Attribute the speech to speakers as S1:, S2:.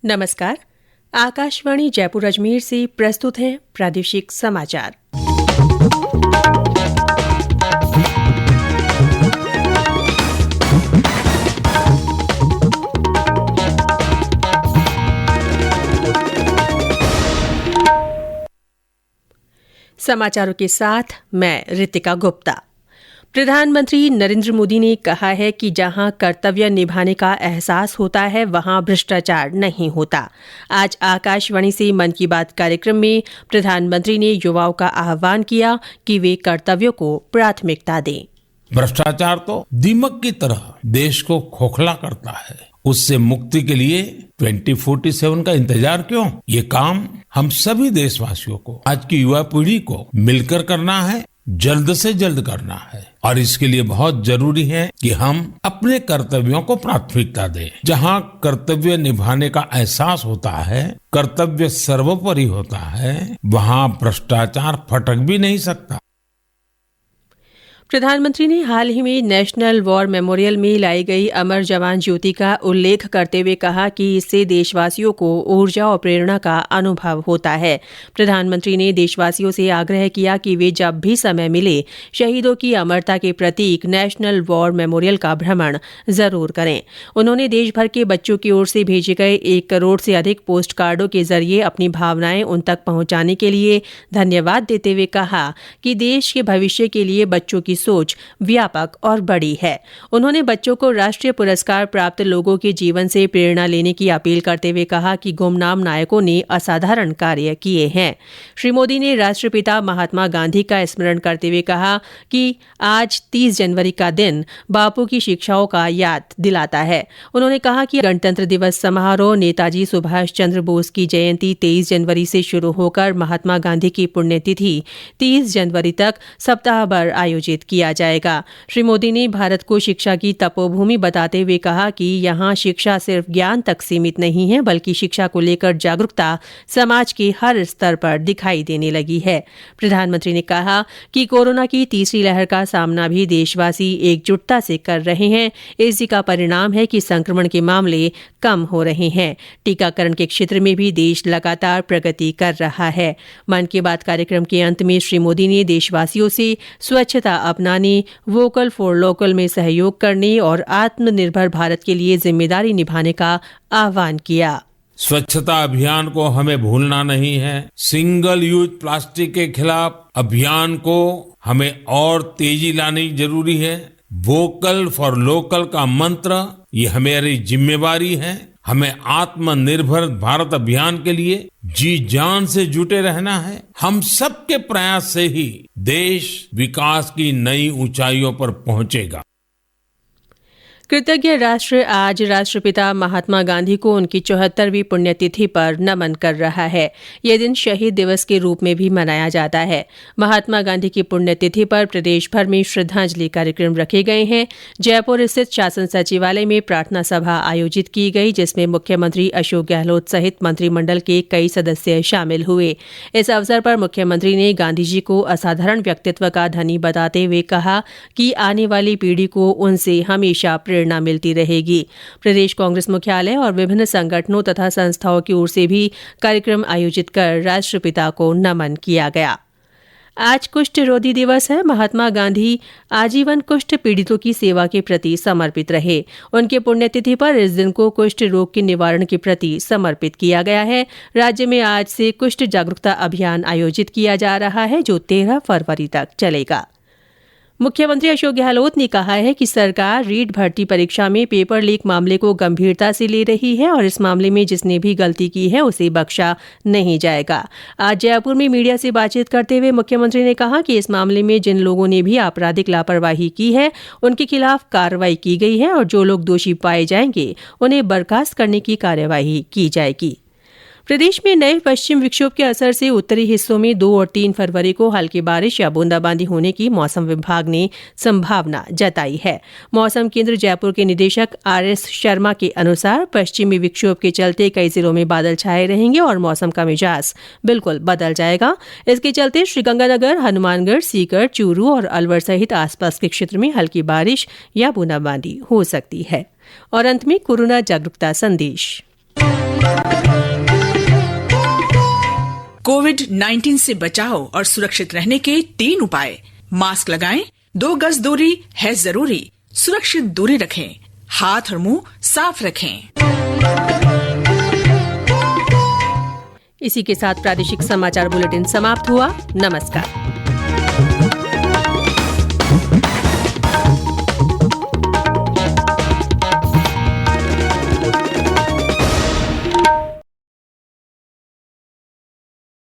S1: नमस्कार। आकाशवाणी जयपुर अजमेर से प्रस्तुत हैं प्रादेशिक समाचार। समाचारों के साथ मैं रितिका गुप्ता। प्रधानमंत्री नरेंद्र मोदी ने कहा है कि जहां कर्तव्य निभाने का एहसास होता है वहां भ्रष्टाचार नहीं होता। आज आकाशवाणी से मन की बात कार्यक्रम में प्रधानमंत्री ने युवाओं का आह्वान किया कि वे कर्तव्यों को प्राथमिकता दें।
S2: भ्रष्टाचार तो दीमक की तरह देश को खोखला करता है। उससे मुक्ति के लिए 2047 का इंतजार क्यों? ये काम हम सभी देशवासियों को, आज की युवा पीढ़ी को मिलकर करना है, जल्द से जल्द करना है। और इसके लिए बहुत जरूरी है कि हम अपने कर्तव्यों को प्राथमिकता दें। जहां कर्तव्य निभाने का एहसास होता है, कर्तव्य सर्वोपरि होता है, वहां भ्रष्टाचार फटक भी नहीं सकता।
S1: प्रधानमंत्री ने हाल ही में नेशनल वॉर मेमोरियल में लाई गई अमर जवान ज्योति का उल्लेख करते हुए कहा कि इससे देशवासियों को ऊर्जा और प्रेरणा का अनुभव होता है। प्रधानमंत्री ने देशवासियों से आग्रह किया कि वे जब भी समय मिले शहीदों की अमरता के प्रतीक नेशनल वॉर मेमोरियल का भ्रमण जरूर करें। उन्होंने देश भर के बच्चों की ओर से भेजे गए 1 करोड़ से अधिक पोस्ट कार्डों के जरिए अपनी भावनाएं उन तक पहुंचाने के लिए धन्यवाद देते हुए कहा कि देश के भविष्य के लिए बच्चों की सोच व्यापक और बड़ी है। उन्होंने बच्चों को राष्ट्रीय पुरस्कार प्राप्त लोगों के जीवन से प्रेरणा लेने की अपील करते हुए कहा कि गुमनाम नायकों ने असाधारण कार्य किए हैं। श्री मोदी ने राष्ट्रपिता महात्मा गांधी का स्मरण करते हुए कहा कि आज 30 जनवरी का दिन बापू की शिक्षाओं का याद दिलाता है। उन्होंने कहा कि गणतंत्र दिवस समारोह नेताजी सुभाष चंद्र बोस की जयंती 23 जनवरी से शुरू होकर महात्मा गांधी की पुण्यतिथि 30 जनवरी तक सप्ताह भर आयोजित किया जाएगा। श्री मोदी ने भारत को शिक्षा की तपोभूमि बताते हुए कहा कि यहाँ शिक्षा सिर्फ ज्ञान तक सीमित नहीं है, बल्कि शिक्षा को लेकर जागरूकता समाज के हर स्तर पर दिखाई देने लगी है। प्रधानमंत्री ने कहा कि कोरोना की तीसरी लहर का सामना भी देशवासी एकजुटता से कर रहे हैं। इसी का परिणाम है कि संक्रमण के मामले कम हो रहे हैं। टीकाकरण के क्षेत्र में भी देश लगातार प्रगति कर रहा है। मन की बात कार्यक्रम के अंत में श्री मोदी ने देशवासियों से स्वच्छता अपनाने, वोकल फॉर लोकल में सहयोग करने और आत्मनिर्भर भारत के लिए जिम्मेदारी निभाने का आह्वान किया।
S2: स्वच्छता अभियान को हमें भूलना नहीं है। सिंगल यूज प्लास्टिक के खिलाफ अभियान को हमें और तेजी लानी जरूरी है। वोकल फॉर लोकल का मंत्र ये हमारी जिम्मेवारी है। हमें आत्मनिर्भर भारत अभियान के लिए जी जान से जुटे रहना है। हम सबके प्रयास से ही देश विकास की नई ऊंचाइयों पर पहुंचेगा।
S1: कृतज्ञ राष्ट्र आज राष्ट्रपिता महात्मा गांधी को उनकी 74वीं पुण्यतिथि पर नमन कर रहा है। यह दिन शहीद दिवस के रूप में भी मनाया जाता है। महात्मा गांधी की पुण्यतिथि पर प्रदेश भर में श्रद्धांजलि कार्यक्रम रखे गए हैं। जयपुर स्थित शासन सचिवालय में प्रार्थना सभा आयोजित की गई, जिसमें मुख्यमंत्री अशोक गहलोत सहित मंत्रिमंडल के कई सदस्य शामिल हुए। इस अवसर पर मुख्यमंत्री ने गांधी जी को असाधारण व्यक्तित्व का धनी बताते हुए कहा कि आने वाली पीढ़ी को उनसे हमेशा प्रेरणा मिलती रहेगी। प्रदेश कांग्रेस मुख्यालय और विभिन्न संगठनों तथा संस्थाओं की ओर से भी कार्यक्रम आयोजित कर राष्ट्रपिता को नमन किया गया। आज कुष्ठ रोधी दिवस है। महात्मा गांधी आजीवन कुष्ठ पीड़ितों की सेवा के प्रति समर्पित रहे। उनके पुण्यतिथि पर इस दिन को कुष्ठ रोग के निवारण के प्रति समर्पित किया गया है। राज्य में आज से कुष्ठ जागरूकता अभियान आयोजित किया जा रहा है, जो 13 फरवरी तक चलेगा। मुख्यमंत्री अशोक गहलोत ने कहा है कि सरकार रीट भर्ती परीक्षा में पेपर लीक मामले को गंभीरता से ले रही है और इस मामले में जिसने भी गलती की है उसे बख्शा नहीं जाएगा। आज जयपुर में मीडिया से बातचीत करते हुए मुख्यमंत्री ने कहा कि इस मामले में जिन लोगों ने भी आपराधिक लापरवाही की है उनके खिलाफ कार्रवाई की गई है और जो लोग दोषी पाए जाएंगे उन्हें बर्खास्त करने की कार्यवाही की जाएगी। प्रदेश में नए पश्चिम विक्षोभ के असर से उत्तरी हिस्सों में 2 और 3 फरवरी को हल्की बारिश या बूंदाबांदी होने की मौसम विभाग ने संभावना जताई है। मौसम केंद्र जयपुर के निदेशक RS शर्मा के अनुसार पश्चिमी विक्षोभ के चलते कई जिलों में बादल छाए रहेंगे और मौसम का मिजाज बिल्कुल बदल जाएगा। इसके चलते श्रीगंगानगर, हनुमानगढ़, सीकर, चूरू और अलवर सहित आसपास के क्षेत्र में हल्की बारिश या बूंदाबांदी हो सकती है। और अंत में कोरोना जागरूकता संदेश।
S3: कोविड-19 से बचाव और सुरक्षित रहने के 3 उपाय। मास्क लगाएं, 2 गज दूरी है जरूरी, सुरक्षित दूरी रखें, हाथ और मुंह साफ रखें।
S1: इसी के साथ प्रादेशिक समाचार बुलेटिन समाप्त हुआ। नमस्कार।